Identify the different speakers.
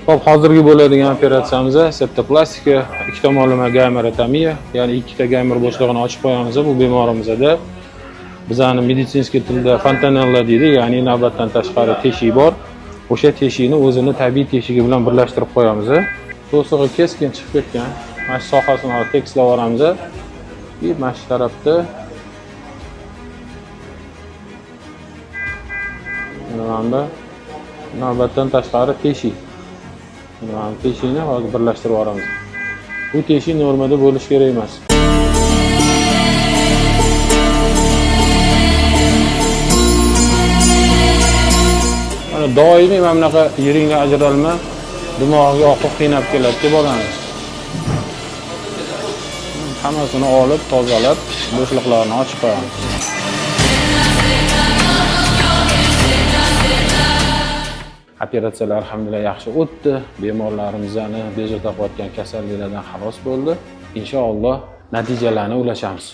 Speaker 1: Hop, hozirgi bo'ladigan operatsiyamiz septoplastika, ikki tomonlama gamerotomiya, ya'ni ikkita gamer bo'shlig'ini ochib qo'yamiz bu bemorimizda. Bizning meditsinskiy tilda fontanella deydi, ya'ni navbatdan tashqari teshik bor. O'sha teshikni o'zini tabiiy teshigi bilan birlashtirib qo'yamiz. To'sig'i keskin chiqib ketgan. Mana shu sohasini olib tekslab olamiz. Mana shu tarafda mana navbatdan tashqari teshik. Mana teshikni hozir birlashtirib olamiz. Bu teshik normada bo'lish kerak emas. Mana doimiy mana bunaqa yiringli ajralma dimog'iga oqib qiynab keladi deb olamiz. Hammasini olib, tozalab, bo'shliqlarni ochib qo'yamiz. Operatsiyalar alhamdulillah yaxshi o'tdi. Bemorlarimizni bezovta qilayotgan kasalliklardan xalos bo'ldi. Inshaalloh natijalarni ulashamiz.